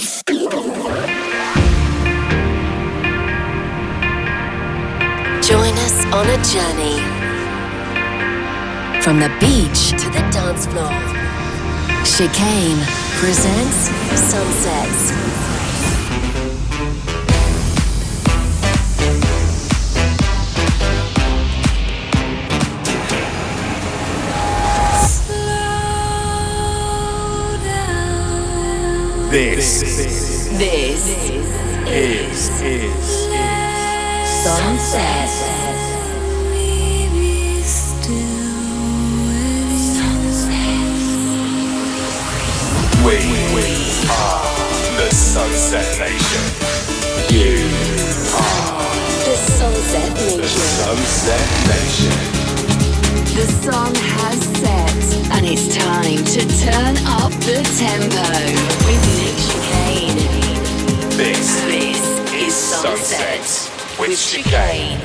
Join us on a journey from the beach to the dance floor. Chicane presents Sunsets. This is Sunset. We are the Sunset Nation. You are The Sunset the Nation. Sunset Nation. The sun has set, and it's time to turn up the tempo with Nick Chicane. This is Sunset with Chicane.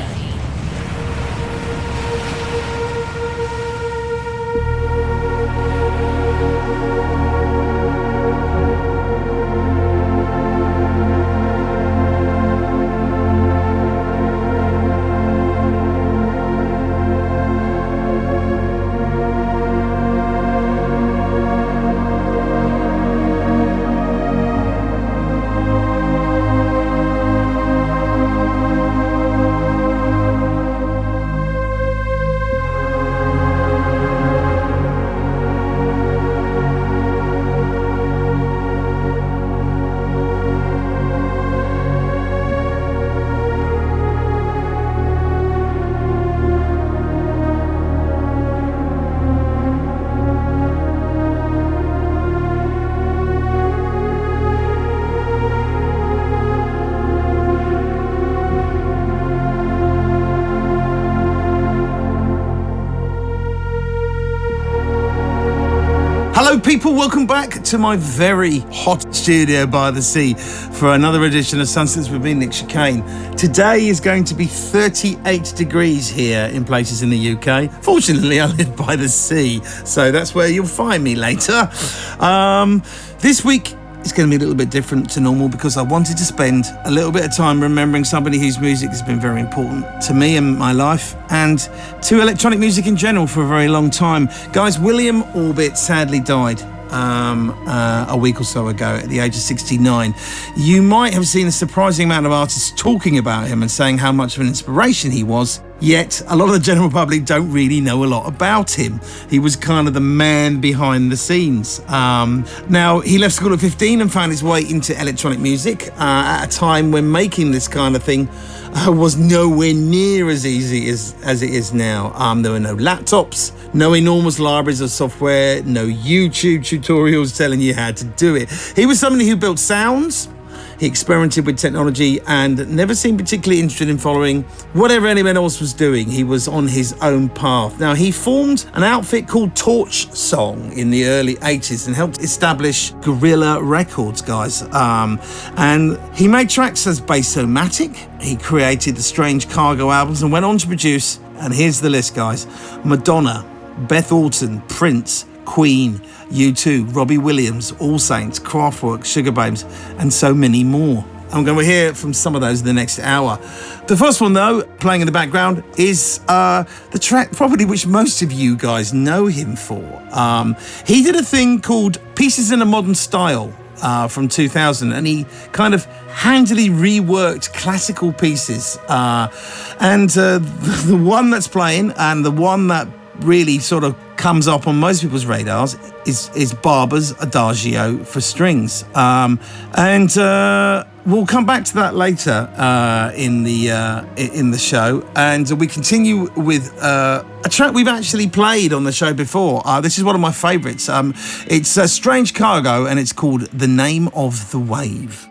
Hello people, welcome back to my very hot studio by the sea for another edition of Sunsets with me, Nick Chicane. Today is going to be 38 degrees here in places in the UK. Fortunately, I live by the sea, so that's where you'll find me later. This week it's going to be a little bit different to normal because I wanted to spend a little bit of time remembering somebody whose music has been very important to me and my life and to electronic music in general for a very long time. Guys, William Orbit sadly died a week or so ago at the age of 69. You might have seen a surprising amount of artists talking about him and saying how much of an inspiration he was. Yet, a lot of the general public don't really know a lot about him. He was kind of the man behind the scenes. Now, he left school at 15 and found his way into electronic music at a time when making this kind of thing was nowhere near as easy as it is now. There were no laptops, no enormous libraries of software, no YouTube tutorials telling you how to do it. He was somebody who built sounds. He experimented with technology and never seemed particularly interested in following whatever anyone else was doing. He was on his own path. Now, he formed an outfit called Torch Song in the early 80s and helped establish Guerrilla Records, guys. And he made tracks as Bass-O-Matic. He created the Strange Cargo albums and went on to produce, and here's the list, guys: Madonna, Beth, Orton, Prince, Queen, U2, Robbie Williams, All Saints, Kraftwerk, Sugar Babes, and so many more. I'm going to hear from some of those in the next hour. The first one, though, playing in the background, is the track probably which most of you guys know him for. He did a thing called Pieces in a Modern Style from 2000, and he kind of handily reworked classical pieces. And the one that's playing, and the one that really sort of comes up on most people's radars is Barber's Adagio for strings. And we'll come back to that later in the show. And we continue with a track we've actually played on the show before. This is one of my favorites. It's Strange Cargo, and it's called The Name of the Wave.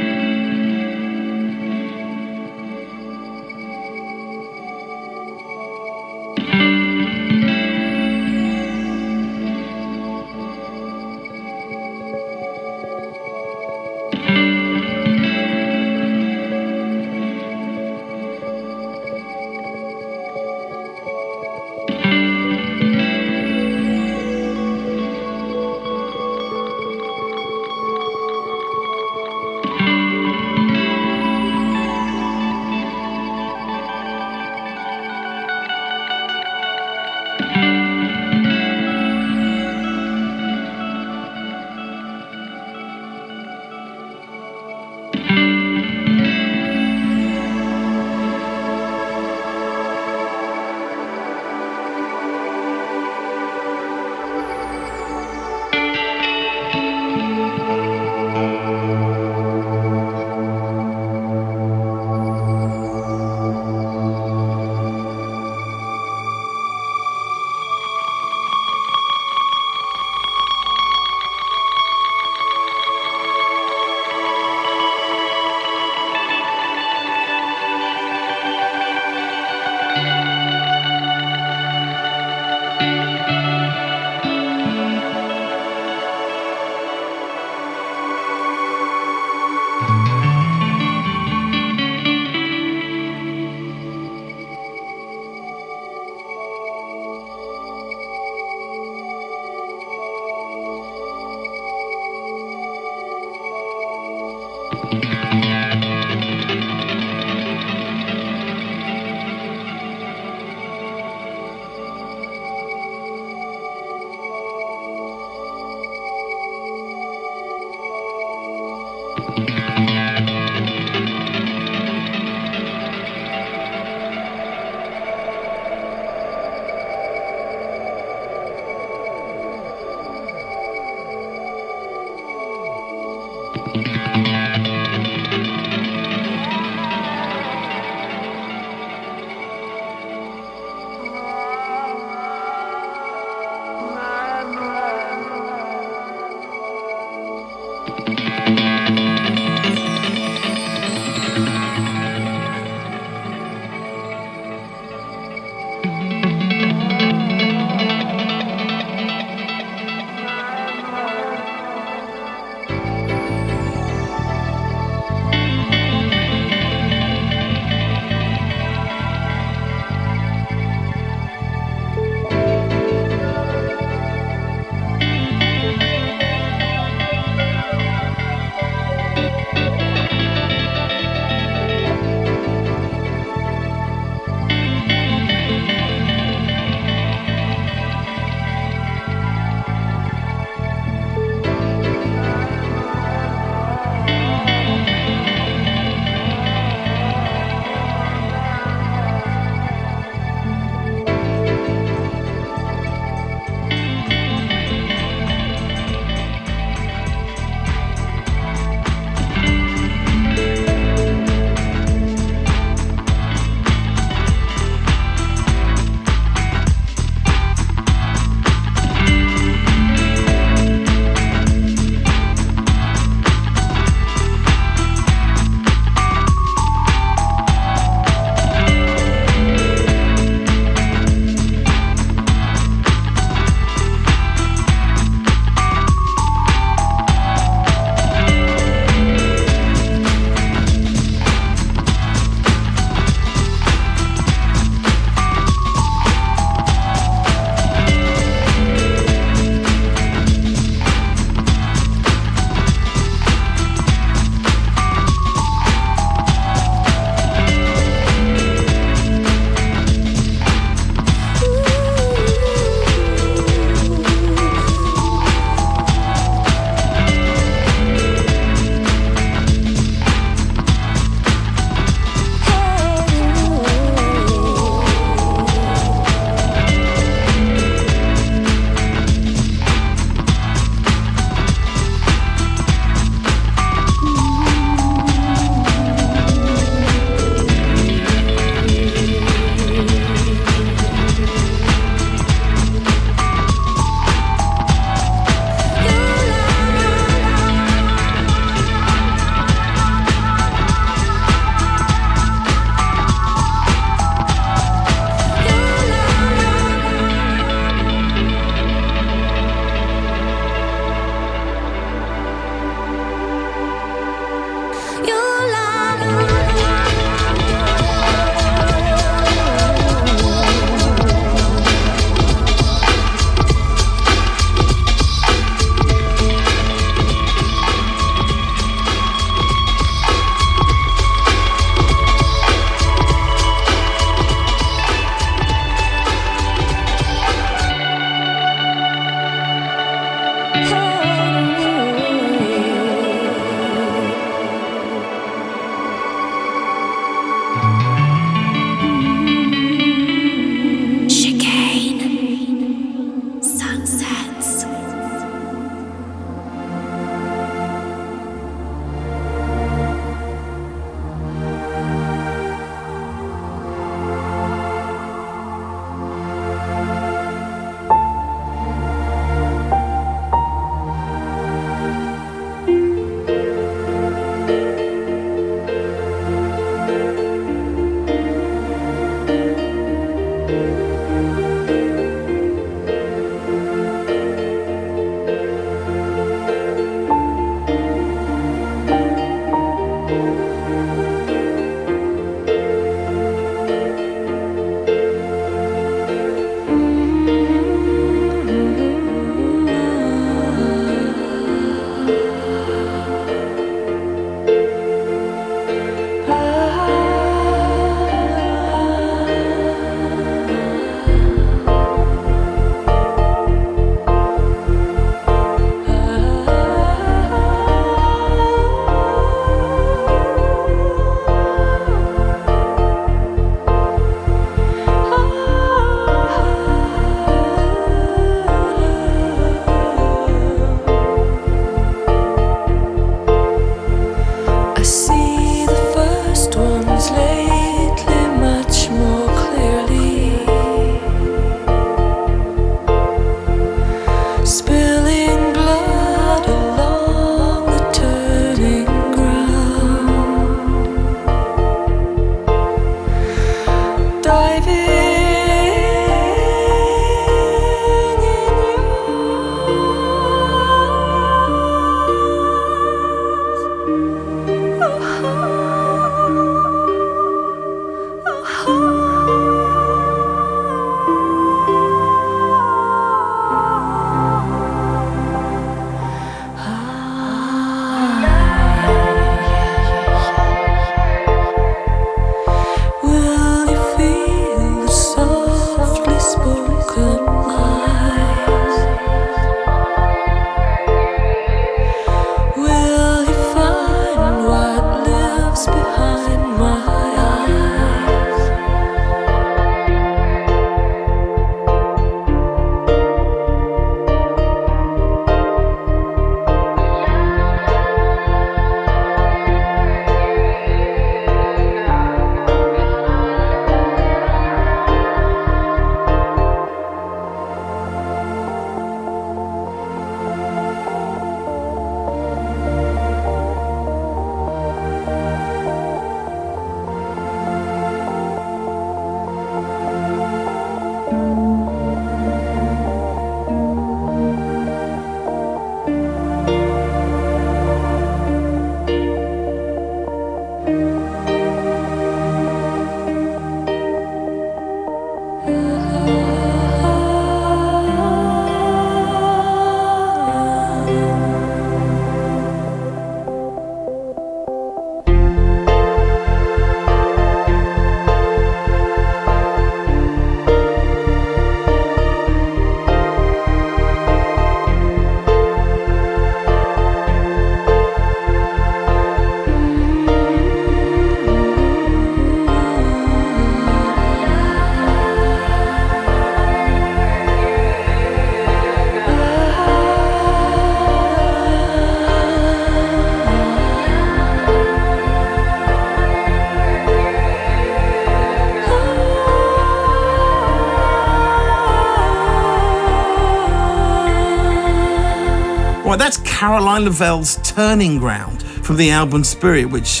Right, that's Caroline Lavelle's Turning Ground from the album Spirit, which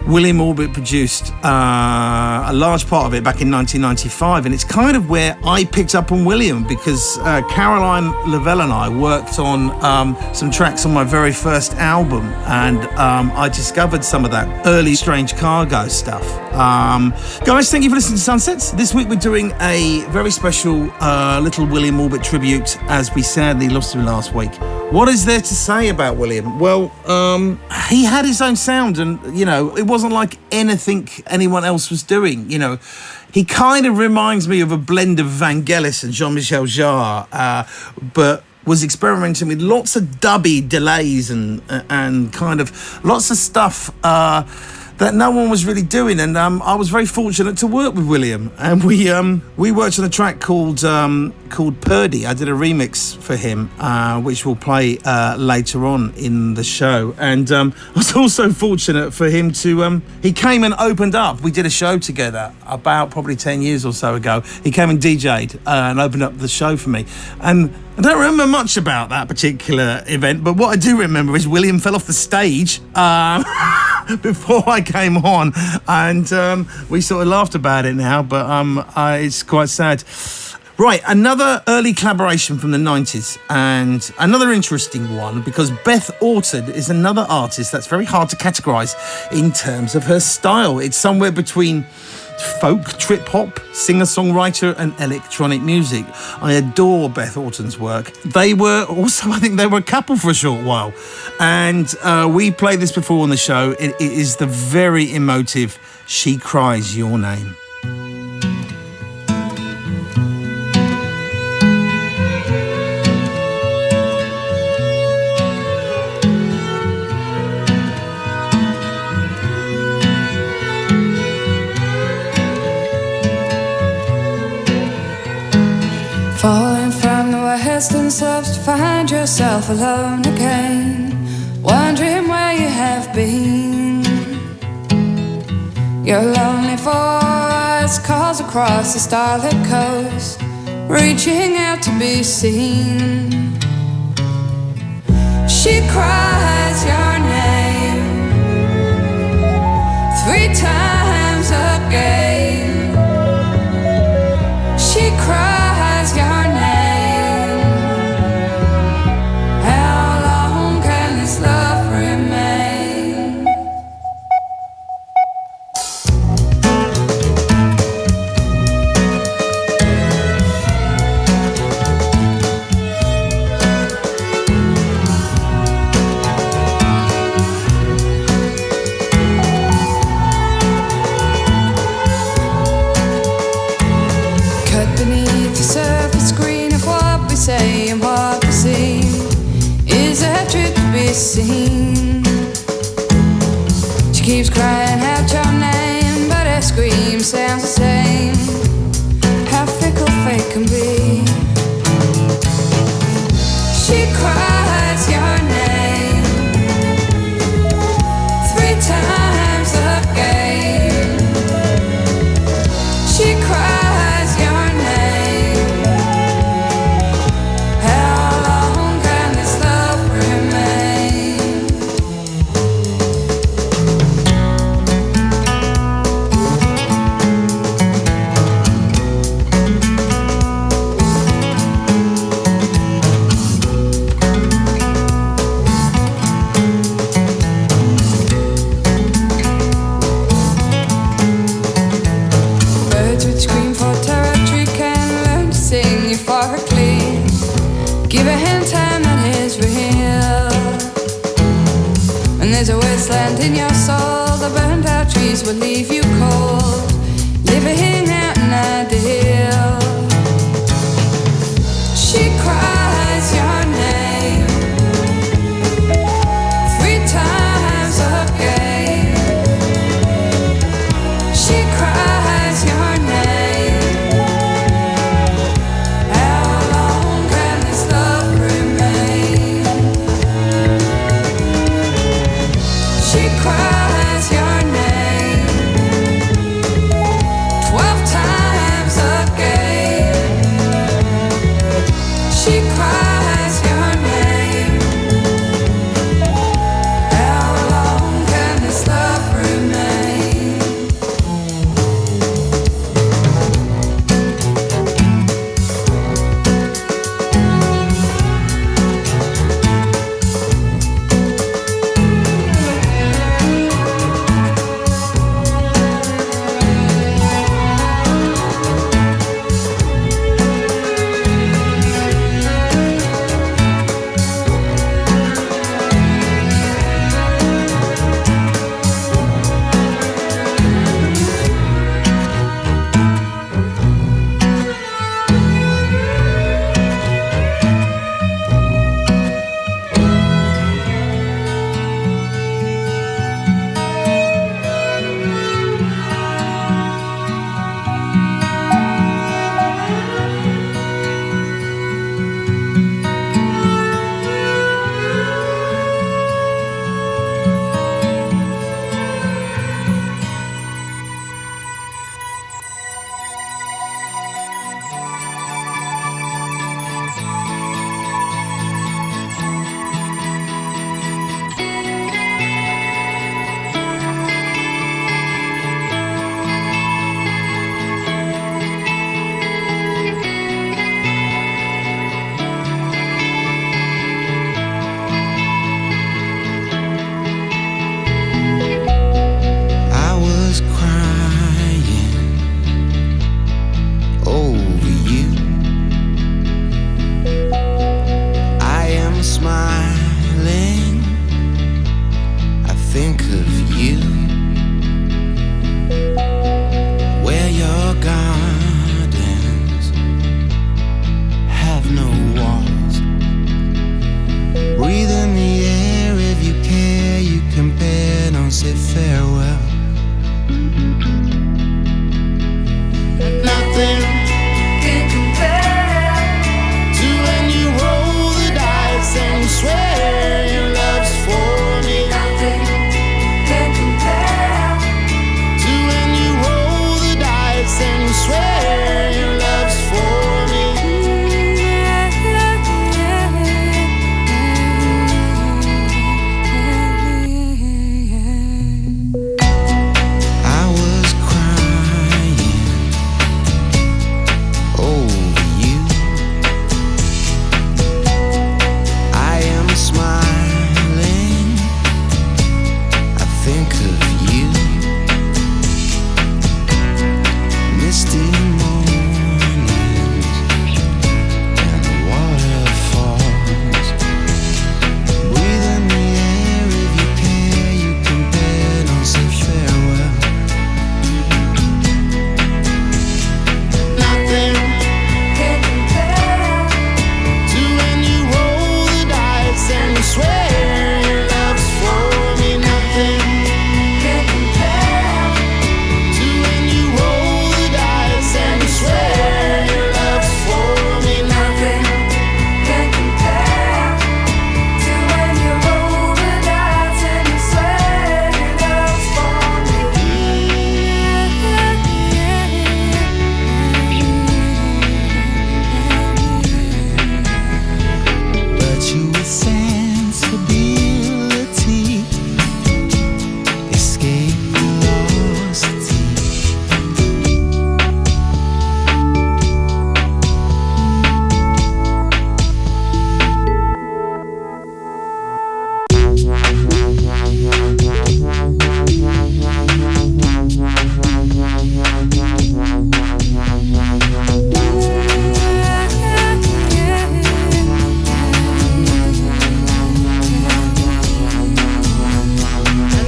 William Orbit produced a large part of it back in 1995. And it's kind of where I picked up on William, because Caroline Lavelle and I worked on some tracks on my very first album, and I discovered some of that early Strange Cargo stuff. Guys, thank you for listening to Sunsets. This week we're doing a very special little William Orbit tribute, as we sadly lost him last week. What is there to say about William? Well, he had his own sound, and, you know, it wasn't like anything anyone else was doing, you know. He kind of reminds me of a blend of Vangelis and Jean-Michel Jarre, but was experimenting with lots of dubby delays and kind of lots of stuff that no one was really doing. And I was very fortunate to work with William, and we worked on a track called Purdy. I did a remix for him, which we'll play later on in the show. And I was also fortunate for him to he came and opened up. We did a show together about probably 10 years or so ago. He came and DJ'd and opened up the show for me, and I don't remember much about that particular event, but what I do remember is William fell off the stage before I came on, and we sort of laughed about it now, but it's quite sad. Right, another early collaboration from the 90s, and another interesting one, because Beth Orton is another artist that's very hard to categorise in terms of her style. It's somewhere between folk, trip-hop, singer-songwriter and electronic music. I adore Beth Orton's work. They were also, I think they were a couple for a short while, and we played this before on the show. It is the very emotive She Cries Your Name. Falling from the western slopes to find yourself alone again, wondering where you have been. Your lonely voice calls across the starlit coast, reaching out to be seen. She cries your name 3 times again. She cries your name. How long can this love remain? Cut beneath the surface screen of what we say and what we see. Is that truth to be seen? She keeps crying out your name, but her scream sounds the same. How fickle fate can be. She cries your name 3 times again. She cries your name. How long can this love remain? Birds which scream for territory can learn to sing euphorically. Give a hand time that is real. When there's a wasteland in your soul, the burned out trees will leave you cold, living out an ideal. She cries your name 3 times again. She cries your name. How long can this love remain? She cries your name. smiling, I think of you. Where your gardens have no walls. Breathe in the air if you care, you compare, don't say farewell. Nothing can compare to when you roll the dice and you swear your love's for me. Nothing can compare to when you roll the dice and you swear your love's for me. I was crying over you. I am smiling, I think of you. Misty mornings and waterfalls. Breathe in the air if you care, you compare, don't say farewell. Nothing can compare to when you roll the dice and you swear your love's for me. Nothing can compare to when you roll the dice and you swear your love's for me. Nothing can compare to when you roll the dice and you swear your love's for me. But you with sensibility escape velocity.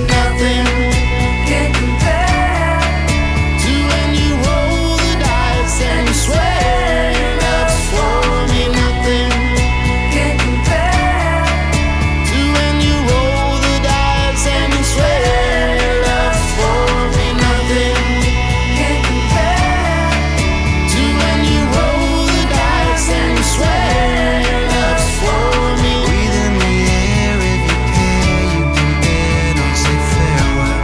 Nothing can compare to when you roll the dice and you swear your love's for me. Nothing can compare to when you roll the dice and you swear your love's for me. Nothing can compare to when you roll the dice and you swear your love's for me. Breathe in the air if you care, you compare, don't say farewell.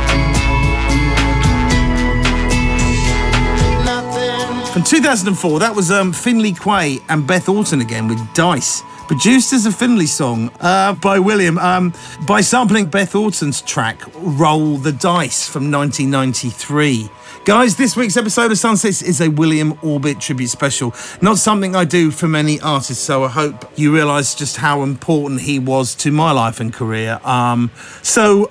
Nothing. From 2004, that was Finley, Quaye and Beth Orton again with Dice. Produced as a Finley song by William, by sampling Beth Orton's track Roll the Dice from 1993. Guys, this week's episode of Sunsets is a William Orbit tribute special. Not something I do for many artists, so I hope you realise just how important he was to my life and career. So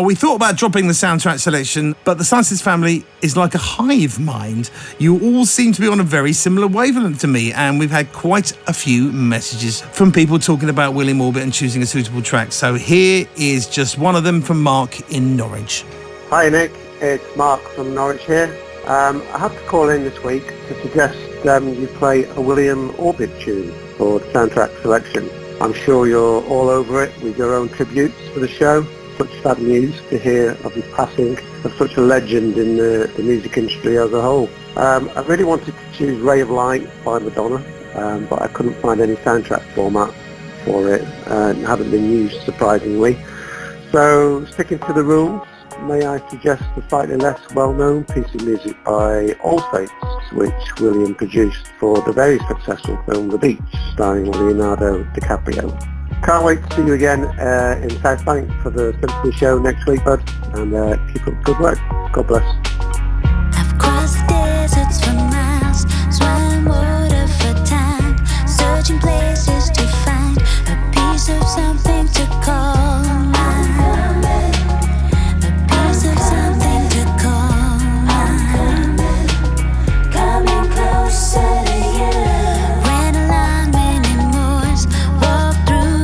we thought about dropping the soundtrack selection, but the Sunsets family is like a hive mind. You all seem to be on a very similar wavelength to me, and we've had quite a few messages from people talking about William Orbit and choosing a suitable track. So here is just one of them from Mark in Norwich. Hi Nick, it's Mark from Norwich here. I have to call in this week to suggest you play a William Orbit tune for the soundtrack selection. I'm sure you're all over it with your own tributes for the show. Such sad news to hear of his passing of such a legend in the music industry as a whole. I really wanted to choose Ray of Light by Madonna, but I couldn't find any soundtrack format for it, and hadn't been used surprisingly. So sticking to the rules, may I suggest a slightly less well-known piece of music by All Saints, which William produced for the very successful film The Beach, starring Leonardo DiCaprio. Can't wait to see you again in South Bank for the Symphony Show next week, bud, and keep up the good work. God bless. I've crossed deserts for miles, swam water for time, searching places to find a piece of something to call mine. A piece of something to call mine. Coming closer to you. Ran along many moors, walked through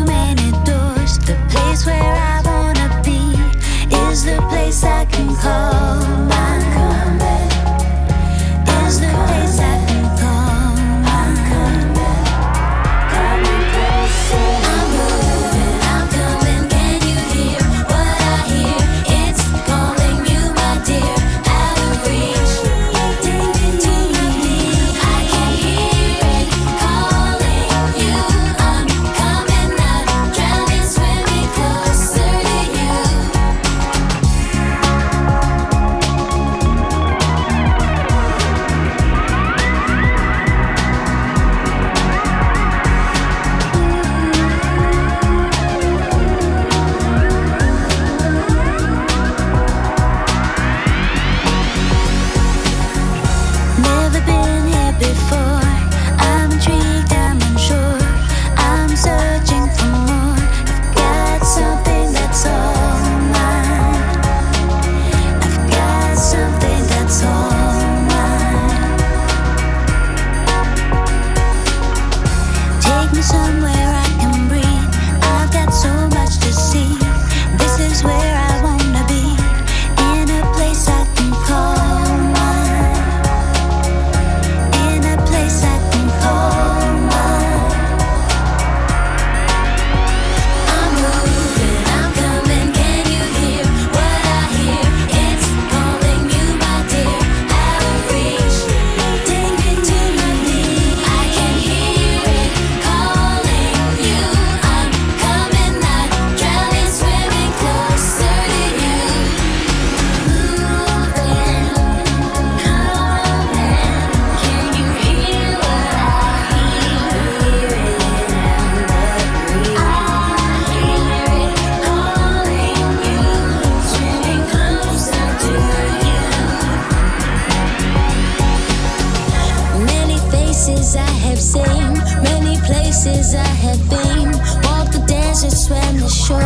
swam the shore.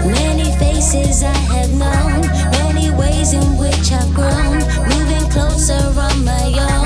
Many faces I have known, many ways in which I've grown, moving closer on my own.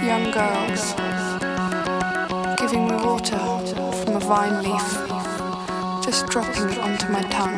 young girls, giving me water from a vine leaf just dropping it onto my tongue.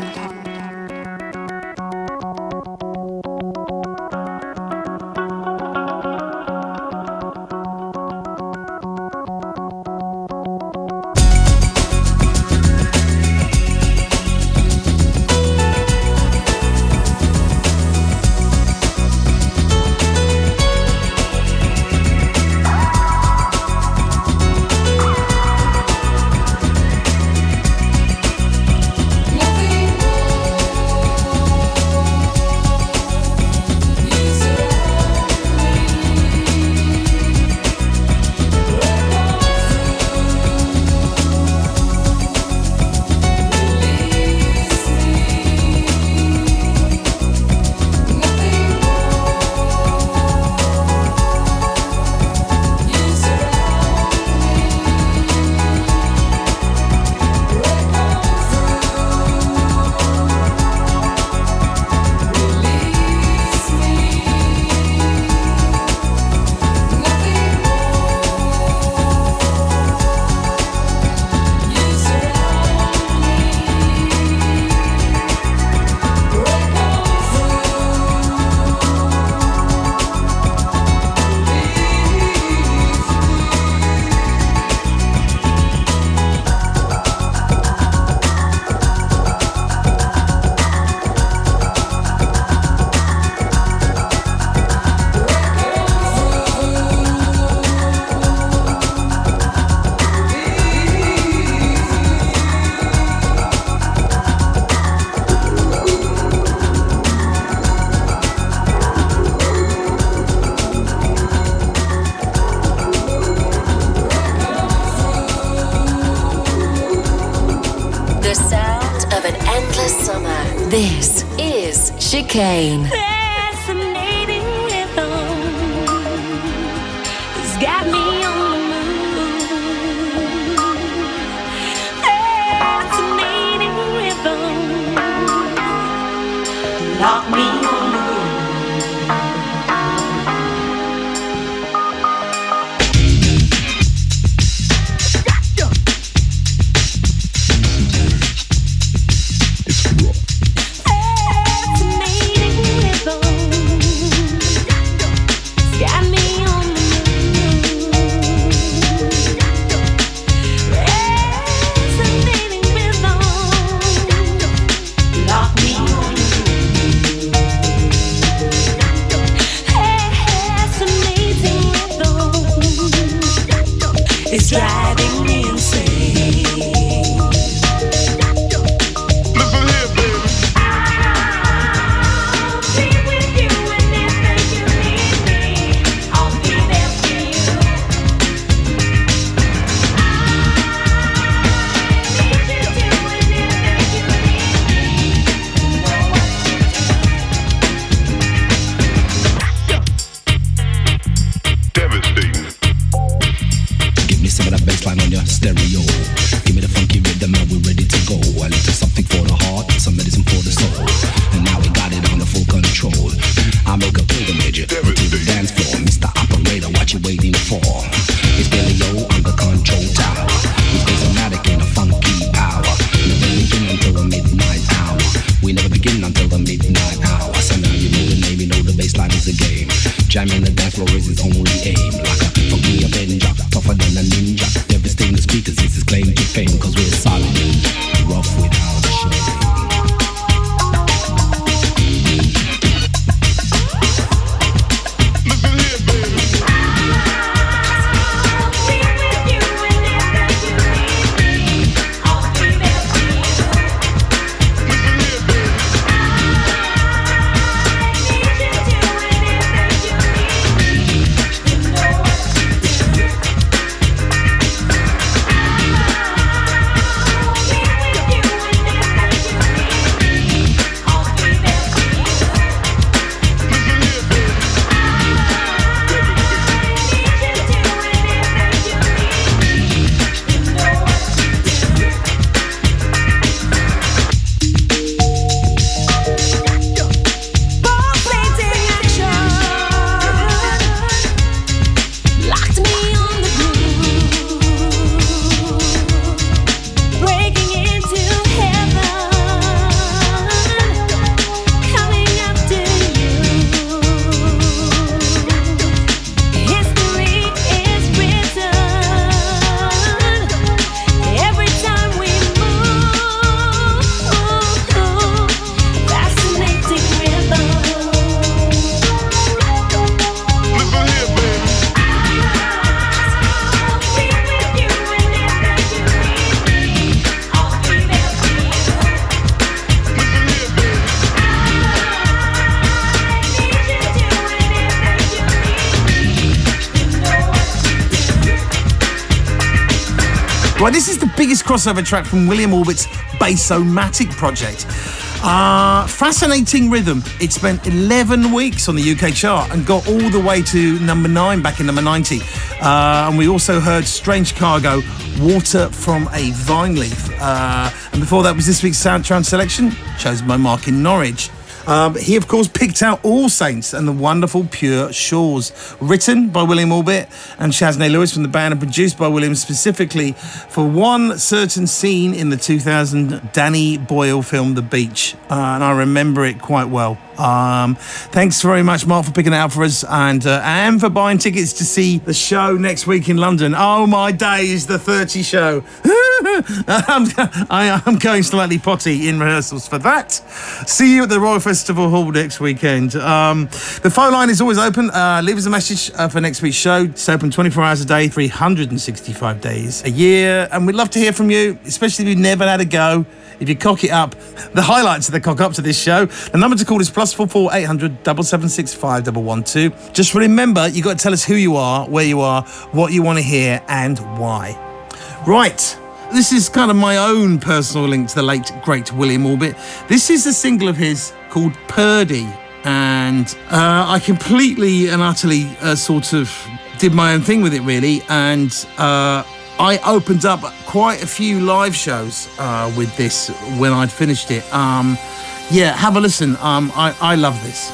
This is Chicane. Fascinating rhythm has got me on the move. Fascinating rhythm knock me on the groove. It's driving me insane. Listen here, baby. I'll be with you whenever you need me. I'll be there for you. I need you to whenever you need me. Know what to do. Devastating. Give me some of that bassline on your stereo. Give me the funky rhythm and we're ready to go. A little something for the heart, some medicine for the soul. And now we got it under full control. I make a pilgrimage to the dance floor. Mr. Operator, what you waiting for? It's Billy O on the control tower. It's Bass-O-Matic in a funky hour. Never begin until the midnight hour. We never begin until the midnight hour. So now you know the name, you know the bassline is a game. Jamming the dance floor is his only aim. Like a funky avenger, tougher than a ninja. Devastating the speakers is his claim to fame. Cause we're solid, rough without a shame. With you Right, this is the biggest crossover track from William Orbit's Bass-O-Matic project. Fascinating rhythm. It spent 11 weeks on the UK chart and got all the way to number 9 back in number 90. And we also heard Strange Cargo, Water from a Vine Leaf. And before that was this week's Soundtrack selection, chosen by Mark in Norwich. He, of course, picked out All Saints and the wonderful Pure Shores, written by William Orbit and Shaznay Lewis from the band and produced by William specifically for one certain scene in the 2000 Danny Boyle film The Beach. And I remember it quite well. Thanks very much, Mark, for picking it out for us and for buying tickets to see the show next week in London. Oh, my days, the 30 show. I'm going slightly potty in rehearsals for that. See you at the Royal Festival Hall next weekend. The phone line is always open. Leave us a message for next week's show. It's open 24 hours a day, 365 days a year. And we'd love to hear from you, especially if you've never had a go. If you cock it up, the highlights of the cock up to this show. The number to call is +44 800 7765 112. Just remember, you got to tell us who you are, where you are, what you want to hear, and why. Right. This is kind of my own personal link to the late, great William Orbit. This is a single of his called Purdy. And I completely and utterly sort of did my own thing with it, really. And I opened up quite a few live shows with this when I'd finished it. Yeah, have a listen. I love this.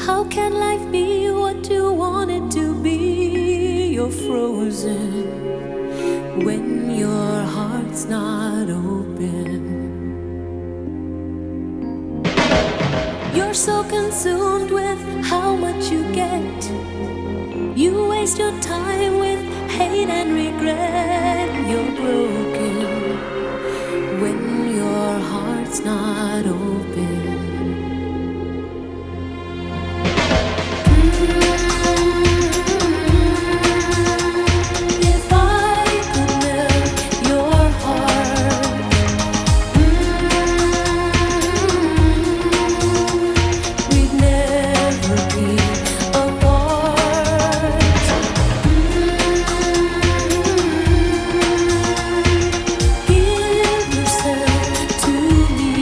How can life be what you want it to be? You're frozen when your heart's not open. You're so consumed with how much you get. You waste your time with hate and regret. You're broken when your heart's not open. If I could melt your heart, we'd never be apart. Give yourself to me.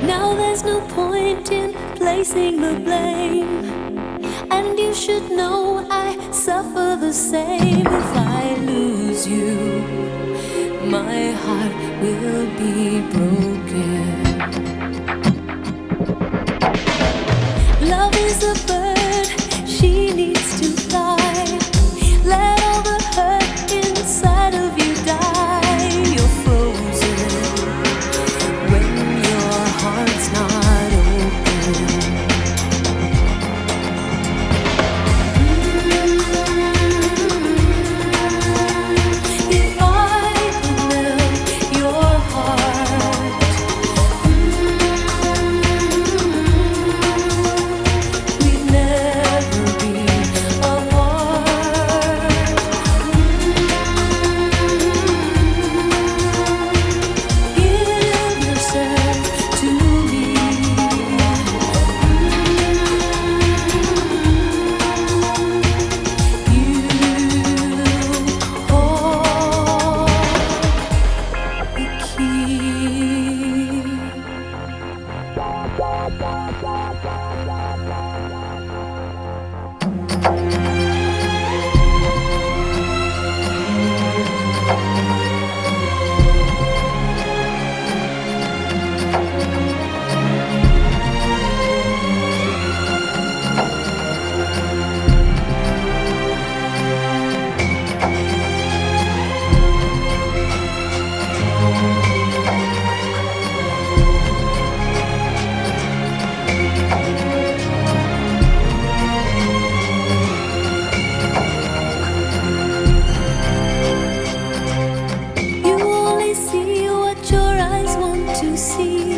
Now there's no point in placing the blame, and you should know I suffer the same. If I lose you, my heart will be broken. Love is a bird, she needs to fly. Let all the hurt inside of you die. You're frozen when your heart's not open. If I could melt your heart, we'd never be apart. Give yourself to me. You hold the key. You only see what your eyes want to see.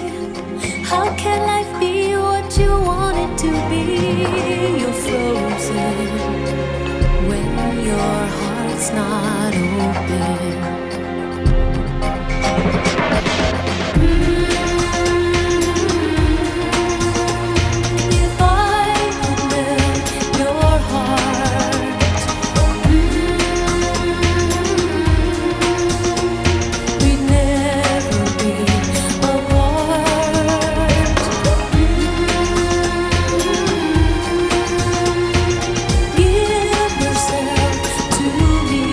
How can life be what you want it to be? You're frozen when your heart's not open. If I could melt your heart, we'd never be apart. Give yourself to me.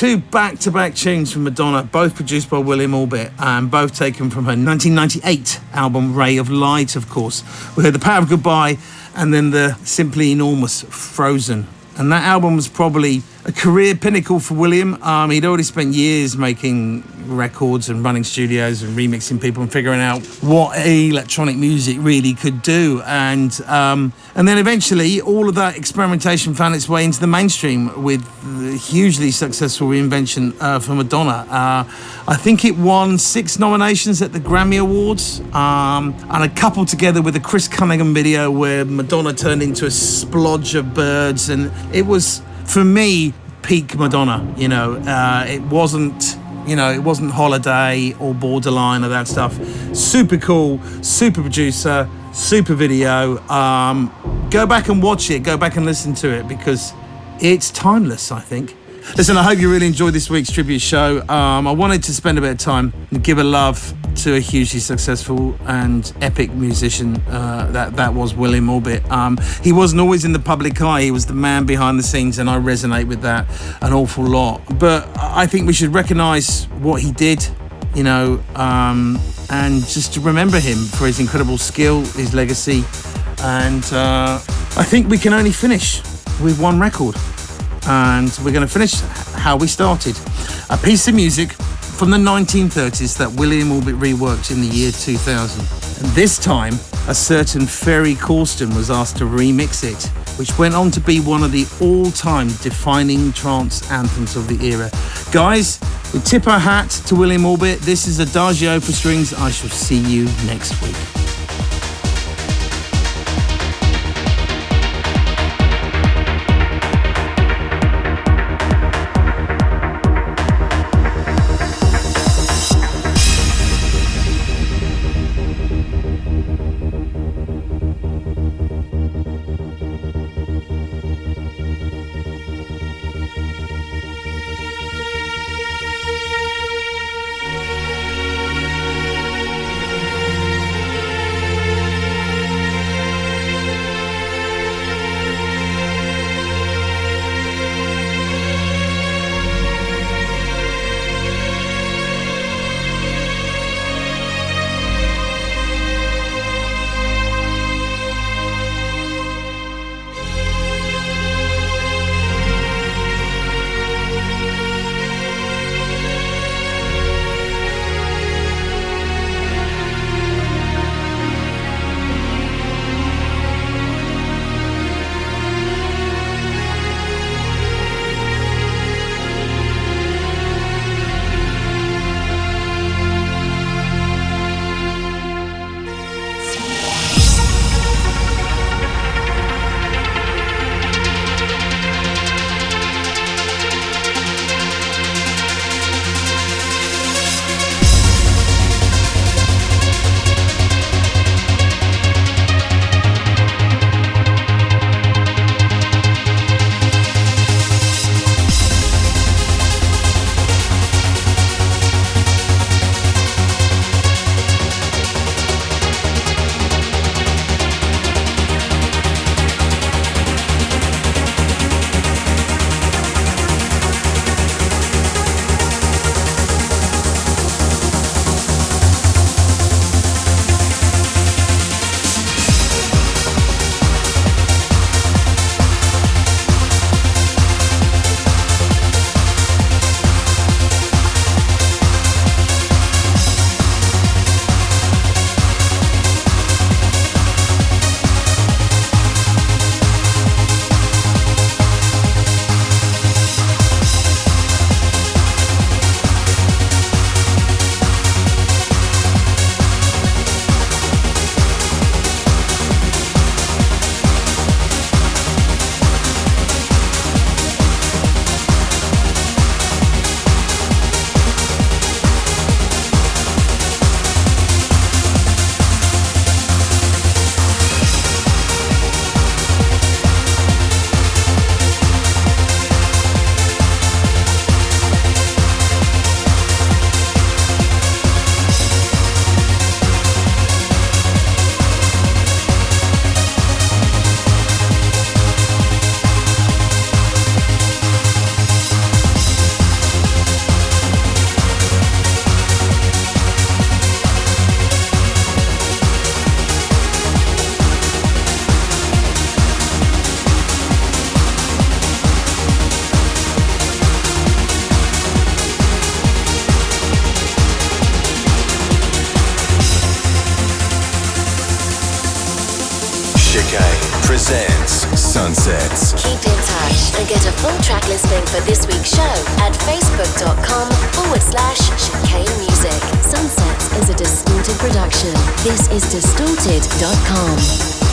two back-to-back tunes from Madonna, both produced by William Orbit and both taken from her 1998 album Ray of Light, of course. We heard The Power of Goodbye and then the simply enormous Frozen. And that album was probably a career pinnacle for William. He'd already spent years making records and running studios and remixing people and figuring out what electronic music really could do. And then eventually all of that experimentation found its way into the mainstream with the hugely successful reinvention for Madonna. I think it won 6 nominations at the Grammy Awards, and a couple together with a Chris Cunningham video where Madonna turned into a splodge of birds, and it was, for me, peak Madonna. It wasn't Holiday or Borderline or that stuff. Super cool, super producer, super video. Go back and watch it, go back and listen to it, because it's timeless, I think. Listen, I hope you really enjoyed this week's tribute show. I wanted to spend a bit of time and give a love to a hugely successful and epic musician that was William Orbit. He wasn't always in the public eye, he was the man behind the scenes, and I resonate with that an awful lot. But I think we should recognise what he did, and just to remember him for his incredible skill, his legacy. And I think we can only finish with one record. And we're going to finish how we started. A piece of music from the 1930s that William Orbit reworked in the year 2000. And this time, a certain Ferry Corsten was asked to remix it, which went on to be one of the all-time defining trance anthems of the era. Guys, we tip our hat to William Orbit. This is Adagio for strings. I shall see you next week. Sunsets. Keep in touch and get a full track listing for this week's show at facebook.com/Chicane Music. Sunsets is a Distorted production. This is distorted.com.